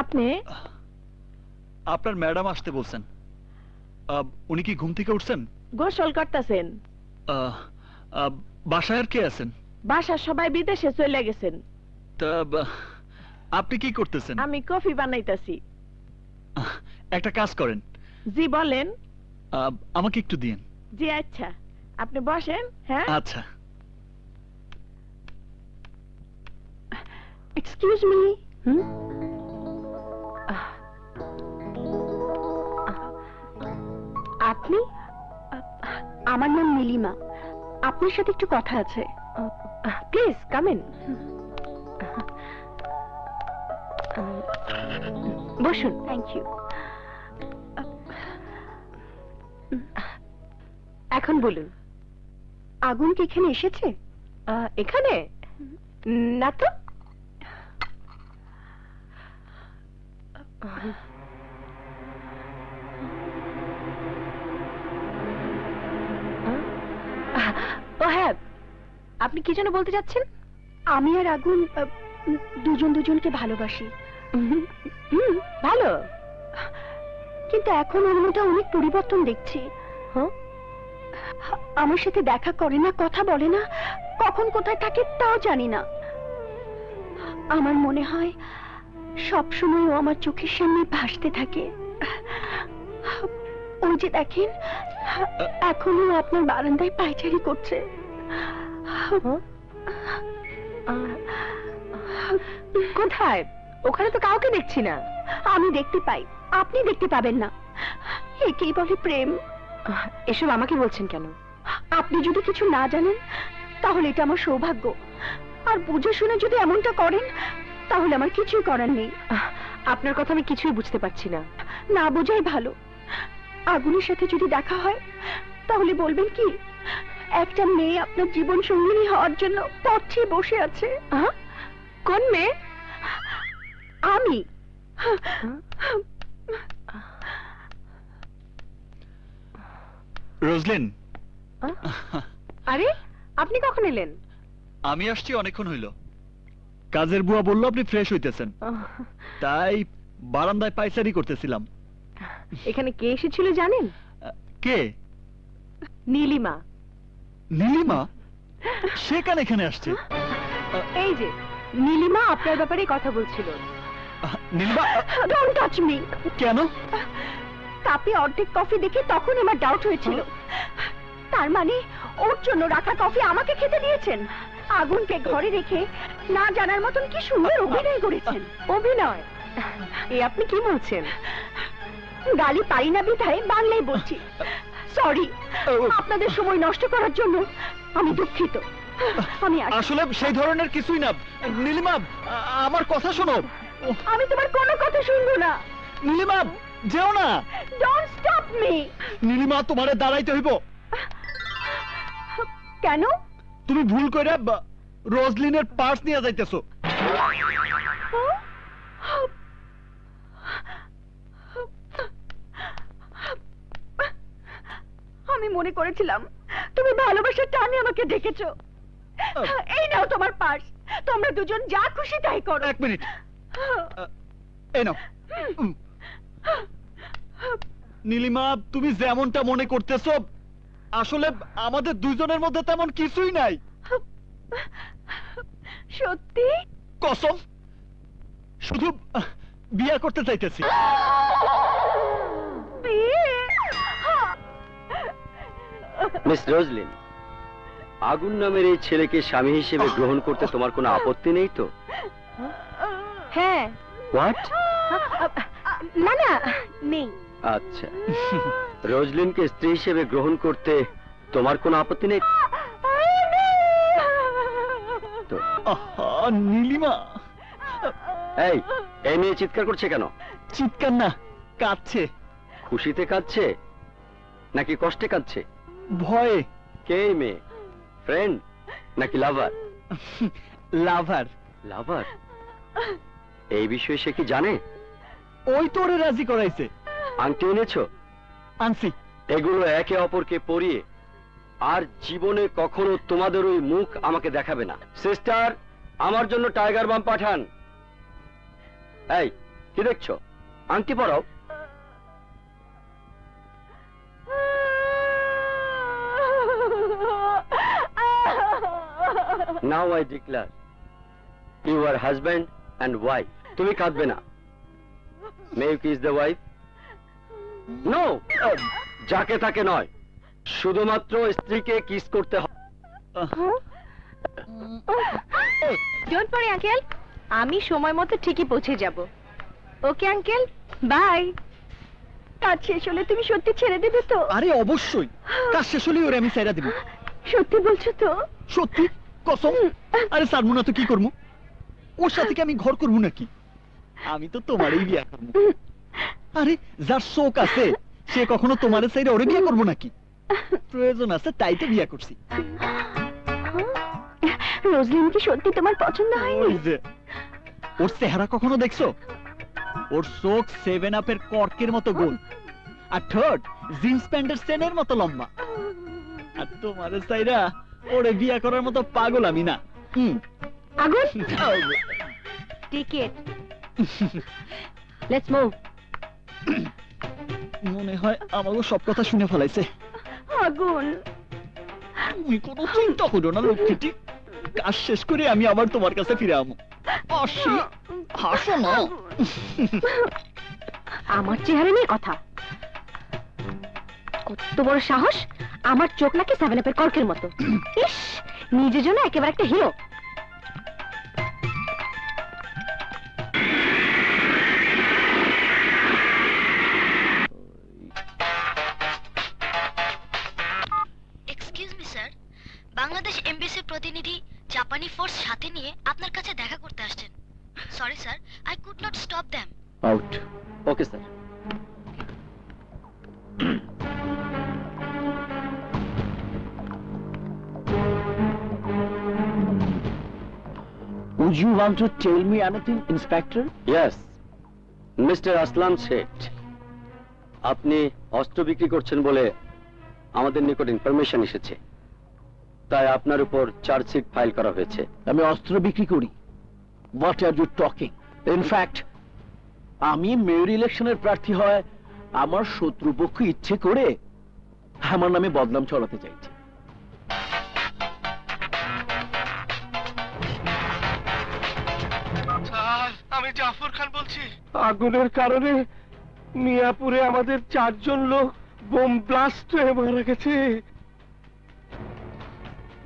আপনি আপনার ম্যাডাম আসতে বলছেন। উনি কি ঘুম থেকে উঠছেন? গোসল করতেছেন। বাসায় আর কে আছেন? বাসার সবাই বিদেশে চলে গেছেন। তা আপনি কি করতেছেন? আমি কফি বানাইতাছি। একটা কাজ করেন। জি বলেন। আমাকে একটু দিন। জি আচ্ছা, আপনি বসেন। হ্যাঁ আচ্ছা। Excuse me. আপনি? আমার নাম নীলিমা। আপনার সাথে একটু কথা আছে। Please come in. বসুন। Thank you. এখন বলুন, আগুন কি এখানে এসেছে? এখানে না তো। ও হ্যাঁ, আপনি কি যেন বলতে চাচ্ছেন? আমি আর আগুন দুজন দুজনকে ভালোবাসি। ভালো, কিন্তু এখন ওর মধ্যে অনেক পরিবর্তন দেখছি। আমার সাথে দেখা করে না, কথা বলে না, কখন কোথায় থাকে তাও জানি না। আমার মনে হয় সবসময় ও আমার চোখের সামনে ভাসতে থাকে। ওই যে দেখেন, এখনো আপনার বারান্দায় পায়চারি করছে। কোথায়? ওখানে তো কাউকে দেখছি না। আমি দেখতে পাই, আপনি দেখতে পাবেন না। একেই বলে প্রেম। এসব আমাকে বলছেন কেন? আপনি যদি কিছু না জানেন তাহলে এটা আমার সৌভাগ্য, আর বুঝে শুনে যদি এমনটা করেন তাহলে আমার কিছুই করার নেই। আপনার কথা আমি কিছুই বুঝতে পারছি না। না বোঝাই ভালো। আগুনের সাথে যদি দেখা হয় তাহলে বলবেন কি একটা মেয়ে আপনার জীবন সঙ্গিনী হওয়ার জন্য পথে বসে আছে। কোন মেয়ে? আমি। রোজলিন। আরে আপনি কখন এলেন? আমি আসছি অনেকক্ষণ হইল। কাজের বুয়া বললো আপনি ফ্রেশ হইতেছেন, তাই বারান্দায় পায়চারি করতেছিলাম। এখানে কে এসেছিল জানেন? কে? নীলিমা। নীলিমা? সে কেন এখানে আসছে? এই যে নীলিমা আপনার ব্যাপারে কথা বলছিল। নীলিমা? Don't touch me. কেন? কাপে অর্ধেক কফি দেখে তখন আমার ডাউট হয়েছিল। তার মানে ওর জন্য রাখা কফি আমাকে খেতে দিয়েছেন। আগুনকে ঘরে রেখে না জানার মতন কি সুন্দর অভিনয় করেছেন। অভিনয়? এ আপনি কি বলছেন? গালি পারি না বিধায় বাংলায় বলছি। সরি, আপনাদের সময় নষ্ট করার জন্য আমি দুঃখিত। আমি আসলে সেই ধরনের কিছুই না। নীলিমা, আমার কথা শোনো। আমি তোমার কোনো কথা শুনবো না। নীলিমা, যেও না। Don't stop me. নীলিমা, তোমারে দাঁড়াইতে হইব। কেন? তুমি ভুল করে রোজলিনের পার্স নিয়ে যাইতেছো। আমি মনে করেছিলাম তুমি ভালোবাসার টানে আমাকে ডেকেছো। এই নাও তোমার পার্স, তোমরা দুজন যা খুশি তাই করো। এক মিনিট, এই নাও। নীলিমা, তুমি যেমনটা মনে করতেছো আসলে আমাদের দুইজনের মধ্যে তেমন কিছুই নাই। সত্যি? কসম, শুধু বিয়ে করতে চাইতেছি। মিস রোজলিন, আগুন নামের এই ছেলেকে স্বামী হিসেবে গ্রহণ করতে তোমার কোনো আপত্তি নেই তো? হ্যাঁ। হোয়াট? না না, নেই। আচ্ছা, রোজলিনকে স্ত্রী হিসেবে গ্রহণ করতে তোমার কোনো আপত্তি নেই তো? নীলিমা, এই এই মেয়ে চিৎকার করছে কেন? চিৎকার না, কাঁদছে। খুশিতে কাঁদছে নাকি কষ্টে কাঁদছে? ভয়ে। কে এই মেয়ে? ফ্রেন্ড নাকি লাভার? লাভার। লাভার? এই বিষয়ে সে কি জানে? ওই তোরে রাজি করাইছে। আংটি এনেছো? আনছি। এগুলো একে অপরকে পরিয়ে আর জীবনে কখনো তোমাদের ওই মুখ আমাকে দেখাবে না। সিস্টার, আমার জন্য টাইগার বাম পাঠান। এই কি দেখছো? আংটি পরাও। Now I declare you are husband and wife. তুমি কাঁদবে না। May you kiss the wife? No, যাকে তাকে নয়, শুধুমাত্র স্ত্রীকে কিস করতে হবে। ডোন্ট ওয়ারি আঙ্কেল, আমি সময় মতো ঠিকই পৌঁছে যাব। Okay uncle, bye. কাজ শেষ হলে তুমি সত্যি ছেড়ে দেবে তো? আরে অবশ্যই, কাজ শেষ হলেই ওরে আমি ছেড়ে দিব। সত্যি বলছো তো? সত্যি, কসম। আরে ছাড়বো না তো কি করবো? ওর সাথে কি আমি ঘর করবো নাকি? আমি তো তোমারই বিয়া করবো। আরে যার শোক আছে সে কখনো তোমার সাইডে ওরে বিয়া করবো নাকি? প্রয়োজন আছে তাই তো বিয়া করছি। রোজলিন কি সত্যি তোমার পছন্দ হয়নি? ওই যে, ওর চেহারা কখনো দেখছো? ওর চোখ 7 আপের কর্কের মতো গোল, আর ঠোঁট জিন্স প্যান্টের চেনের মতো লম্বা। আর তোমার সাইডা ওরে বিয়া করার মতো পাগল আমি না। আগুন, টিকেট, লেটস মুভ। মনে হয় আমারও সব কথা শুনে ফেলাইছে। আগুন, তুমি কোনো চিন্তা করো না লক্ষ্মীটি, কাজ শেষ করে আমি আবার তোমার কাছে ফিরে আমো। আসি, হাসো না। আমার চেহারা নিয়ে কথা? কত বড় সাহস! আমার চোখ নাকি 7 আপের কর্কের মতো। ইস, নিজের জন্য একেবারে একটা hero. Excuse me sir, Bangladesh এমবিসির প্রতিনিধি জাপানি ফোর্স সাথে নিয়ে আপনার কাছে দেখা করতে আসছেন। Sorry sir, I could not stop them. Out. Okay sir. Would you want to tell me anything, Inspector? Yes, Mr. আসলাম শেঠ, আপনি অস্ত্র বিক্রি করছেন বলে আমাদের নিকট ইনফরমেশন এসেছে, তাই আপনার উপর চার্জশিট ফাইল করা হয়েছে। আমি অস্ত্র বিক্রি করি? What are you talking? In fact, আমি মেয়র ইলেকশনের প্রার্থী হয় আমার শত্রুপক্ষ ইচ্ছে করে আমার নামে বদনাম ছড়াতে চাইছে। স্যার, আমি জাফর খান বলছি। আগুনের কারণে মিয়াপুরে আমাদের 4 জন লোক বোম ব্লাস্ট হয়ে মারা গেছে।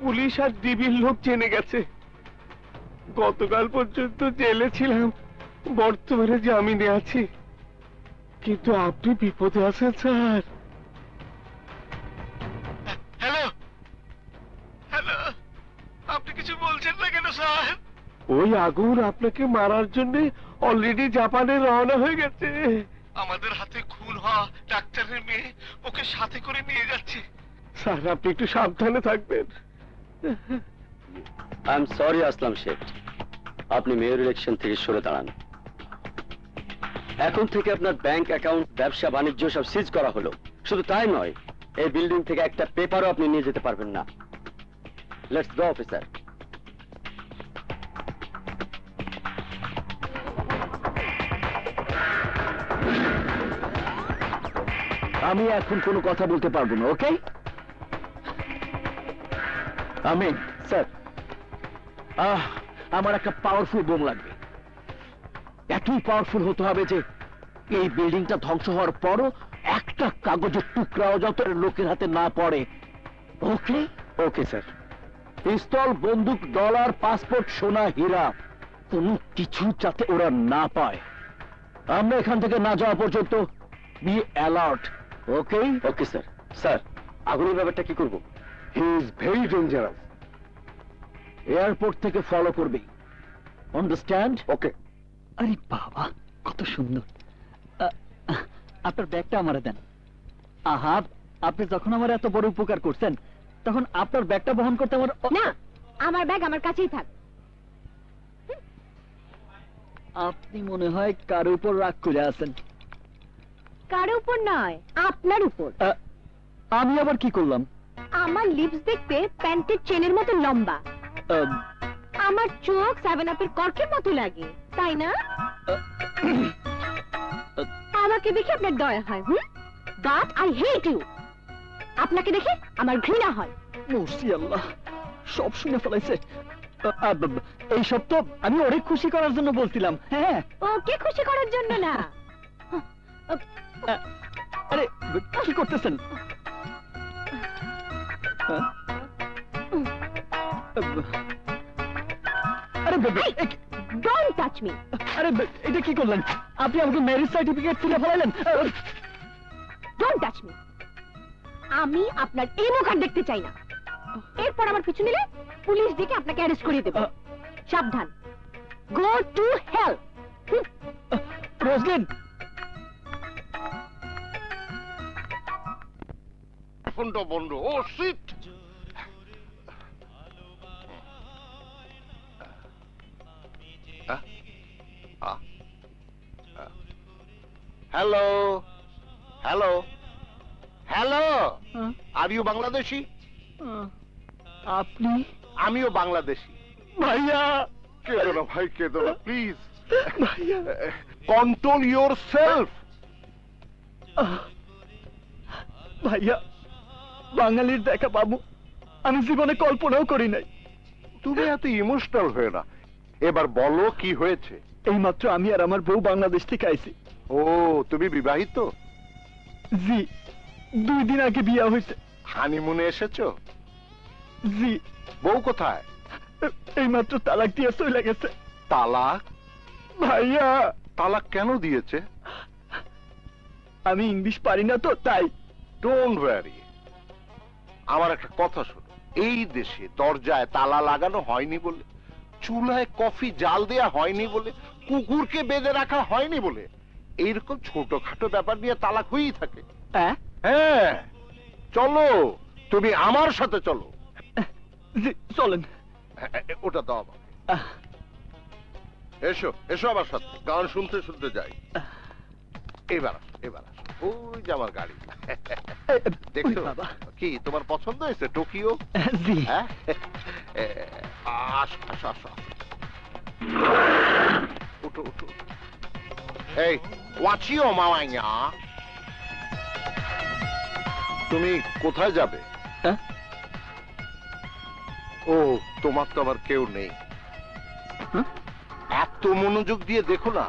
পুলিশ আর ডিবির লোক জেনে গেছে। গতকাল পর্যন্ত জেলে ছিলাম, বর্তমানে জামিনে আছি, কিন্তু আপনি বিপদে আছেন স্যার। হ্যালো হ্যালো, আপনি কিছু বলছেন না কেন স্যার? ওই আগুন আপনাকে মারার জন্য অলরেডি জাপানে রওনা হয়ে গেছে। আমাদের হাতে খুন হওয়া ডাক্তারের মেয়ে ওকে সাথে করে নিয়ে যাচ্ছে। স্যার, আপনি একটু সাবধানে থাকবেন। আই এম সরি আসলাম শেঠ, আপনি মেয়র ইলেকশন থেকে সরে দাঁড়ান। এখন থেকে আপনার ব্যাংক অ্যাকাউন্ট, ব্যবসা বাণিজ্য সব সিজ করা হলো। শুধু তাই নয়, এই বিল্ডিং থেকে একটা পেপারও আপনি নিয়ে যেতে পারবেন না। Let's go officer. আমি এখন কোনো কথা বলতে পারবো না, ওকে? আমি স্যার, আমার একটা পাওয়ারফুল বোম লাগবে। এতই পাওয়ারফুল হতে হবে যে এই বিল্ডিংটা ধ্বংস হওয়ার পরও একটা কাগজের টুকরাও যত লোকের হাতে না পড়ে। ওকে? Okay sir. পিস্তল, বন্দুক, ডলার, পাসপোর্ট, সোনা, হীরা, কোনো কিছু যাতে ওরা না পায়। আমরা এখান থেকে না যাওয়া পর্যন্ত be alert, okay? Okay sir. Sir, আগুনের ব্যাপারটা কি করব? He is very dangerous. Airport থেকে ফলো করবি, আন্ডারস্ট্যান্ড? ওকে। আরে বাবা, কত সুন্দর। আপনার ব্যাগটা আমারে দেন। আহা, আপনি যখন আমার এত বড় উপকার করছেন তখন আপনার ব্যাগটা বহন করতে আমার না, আমার ব্যাগ আমার কাছেই থাক। আপনি মনে হয় কার উপর রাগ করে আছেন। কার উপর নয়, আপনার উপর। আমি আবার কি করলাম? আমার লিপস দেখতে প্যান্টের চেনের মতো লম্বা, আমার চোখ 7 আপের কর্কের মতো লাগে, তাই না? আমাকে দেখে আপনার দয়া হয়, বাট আই হেট ইউ। আপনাকে দেখে আমার ঘৃণা হয়। মুর্শি আল্লাহ, সব শুনে ফেলাইছে। এইসব তো আমি অনেক খুশি করার জন্য বলছিলাম। হ্যাঁ, ওকে খুশি করার জন্য না। আরে কি করতেছেন? আরে ডোন্ট টাচ মি। আরে এটা কি করলেন আপনি? আমাকে ম্যারেজ সার্টিফিকেট তুলে ফেলালেন। Don't touch me. আমি আপনার এই মুখ আর দেখতে চাই না। এরপর আমার পিছু নিলে পুলিশ ডেকে আপনাকে অ্যারেস্ট করিয়ে দেব। সাবধান। Go to hell. রোজলিন, ফোনটা বন্ধ। Oh shit. Hello hello hello, are you Bangladeshi? আপনি? আমিও বাংলাদেশি। ভাইয়া কেঁদো না ভাই, কেঁদো না প্লিজ। ভাইয়া কন্ট্রোল ইউর সেলফ। ভাইয়া, বাঙালির দেখা পাবো আমি জীবনে কল্পনাও করি নাই। তুমি এত ইমোশনাল হয়ে না, এবার বলো কি হয়েছে। এইমাত্র আমি আর আমার বউ বাংলাদেশ থেকে আইছি। ও, তুমি বিবাহিত? জি, 2 দিন আগে বিয়া হয়েছে। হানিমুনে এসেছো? জি। বউ কোথায়? এইমাত্র তালাক দিয়ে চলে গেছে। তালাক? ভাইয়া, তালাক কেন দিয়েছে? আমি ইংলিশ পারি না তো তাই। ডোন্ট ওয়ারি, আমার একটা কথা শোনো। এই দেশে দরজায় তালা লাগানো হয়নি বলে, চুলায় কফি জাল দেয়া হয়নি বলে, কুকুরকে বেঁধে রাখা হয়নি বলে, এইরকম ছোটখাটো ব্যাপার নিয়ে তালাক হয়েই থাকে। হ্যাঁ, চলো, তুমি আমার সাথে চলো। জি, চলেন। ওটা দাও আমাকে। এসো এসো আমার সাথে, গান শুনতে শুনতে যাই। এবার আসো, এবার আসো। ওই যে আমার গাড়ি। দেখছো কি তোমার পছন্দ হয়েছে? টোকিও? জি। হ্যাঁ, আসো আসো আসো। উঠো উঠো। এই ওয়াচিও মামাইয়া, তুমি কোথায় যাবে? ও, তোমার তো আবার কেউ নেই। এত মনোযোগ দিয়ে দেখো না,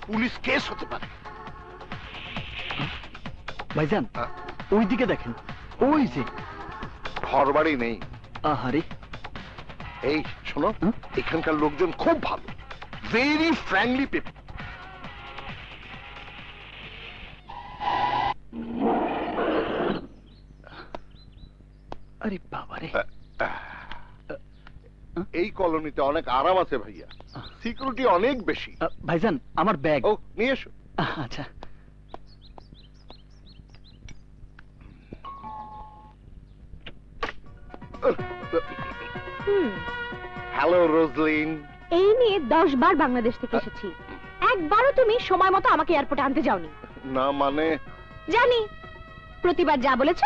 পুলিশ কেস হতে পারে। ভাইজান, ওইদিকে দেখেন, ওই যে ঘর বাড়ি নেই। আহারে। এই শোনো, এখানকার লোকজন খুব ভালো, ভেরি ফ্র্যাঙ্কলি পিপল। আরে বাবারে। এই কলোনিতে অনেক আরাম আছে ভাইয়া, সিকিউরিটি অনেক বেশি। ভাইজান, আমার ব্যাগ। ও, নিয়ে এসো। আচ্ছা। হ্যালো রোজলিন। এই নিয়ে 10 বার বাংলাদেশ থেকে এসেছি, একবারও তুমি সময় মতো আমাকে এয়ারপোর্টে আনতে যাওনি। না মানে? জানি, প্রতিবার যা বলেছ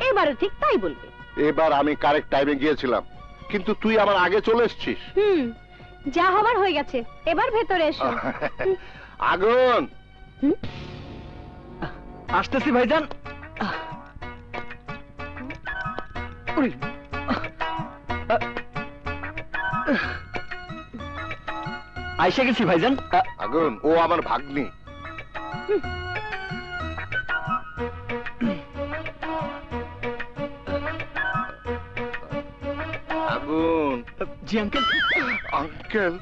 এবারও ঠিক তাই বলবে। এবার আমি কারেক্ট টাইমে গিয়েছিলাম, কিন্তু তুই আমার আগে চলে এসেছিস। যা হবার হয়ে গেছে, এবার ভেতরে এসো। আগুন। আসতেছি ভাইজান। আইসা গেছি ভাইজান। আগুন, ও আমার ভাগ্নি। আগুন। জি আঙ্কেল। আঙ্কেল?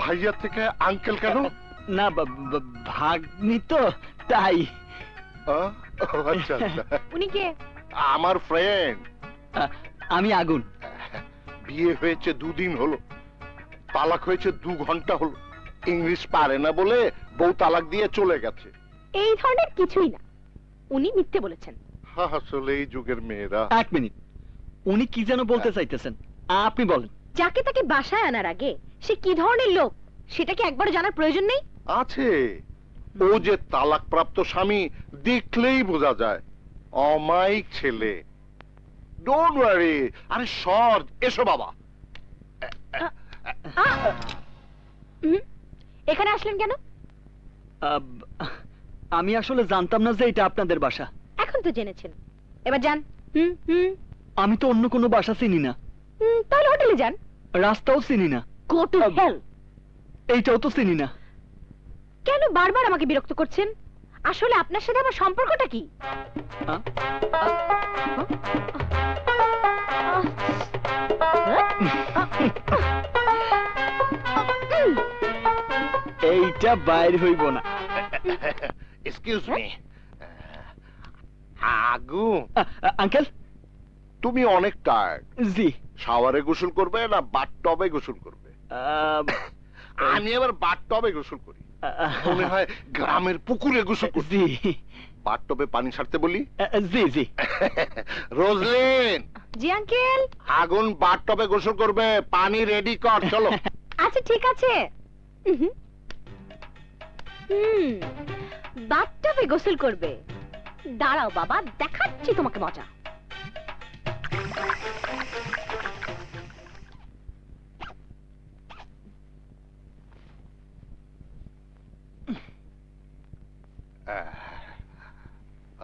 ভাইয়া থেকে আঙ্কেল কেন? না, ভাগ্নি তো তাই। আচ্ছা আচ্ছা। উনি কে? আমার ফ্রেন্ড। আমি আগুন। বিয়ে হয়েছে 2 দিন হলো, তালাক হয়েছে 2 ঘন্টা হলো। ইংলিশ পারে না বলে বউ তালাক দিয়ে চলে গেছে। এই ধরনের কিছুই না, উনি মিথ্যে বলেছেন। আসলে এই যুগের মেয়েরা। 1 মিনিট, উনি কি যেন বলতে চাইতেছেন, আপনি বলেন। যাকে তাকে বাসায় আনার আগে সে কি ধরনের লোক সেটা কি একবারও জানার প্রয়োজন নেই? আছে, ও যে তালাক প্রাপ্ত স্বামী দেখলেই বোঝা যায়। অমায়িক ছেলে। Don't worry. আরে সর, এসো বাবা। এখানে আসলেন কেন? আমি আসলে জানতাম না যে এটা আপনাদের বাসা। এখন তো জেনেছেন, এবার যান। হুম হুম আমি তো অন্য কোনো বাসা চিনি না, তাহলে হোটেলে যান। রাস্তাও চিনি না, গো টু হেল। এইটাও তো চিনি না। কেন বারবার আমাকে বিরক্ত করছেন? আসলে আপনার সাথে আমার সম্পর্কটা কি? আ? এইটা বাইর হইব না। এক্সকিউজ মি আগু, আঙ্কেল। তুমি অনেক টায়ার্ড। জি। শাওয়ারে গোসল করবে না বাথটবে গোসল করবে? আমি এবার বাথটবে গোসল করি, মনে হয় গ্রামের পুকুরে গোসল করি। জি বাথটবে পানি ছাড়তে বলি? জি জি। রোজলিন। জি আঙ্কেল। আগুন বাথটবে গোসল করবে, পানি রেডি কর, চলো। আচ্ছা ঠিক আছে। বাথটবে গোসল করবে? দাঁড়াও বাবা, দেখাচ্ছি তোমাকে মজা।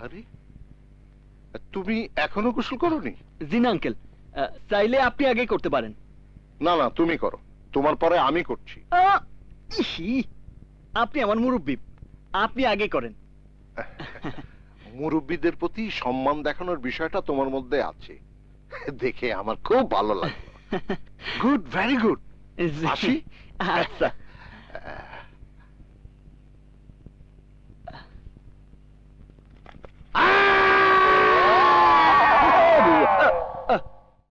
আরে তুমি এখনো গোসল করোনি? জি না আঙ্কেল, চাইলে আপনি আগে করতে পারেন। না না, তুমি করো, তোমার পরে আমি করছি। ইহি, আপনি আমার মুরব্বি, আপনি আগে করেন। মুরব্বীদের প্রতি সম্মান দেখানোর বিষয়টা তোমার মধ্যে আছে, দেখে আমার খুব ভালো লাগলো। Good, very good. জি। আসি? আচ্ছা।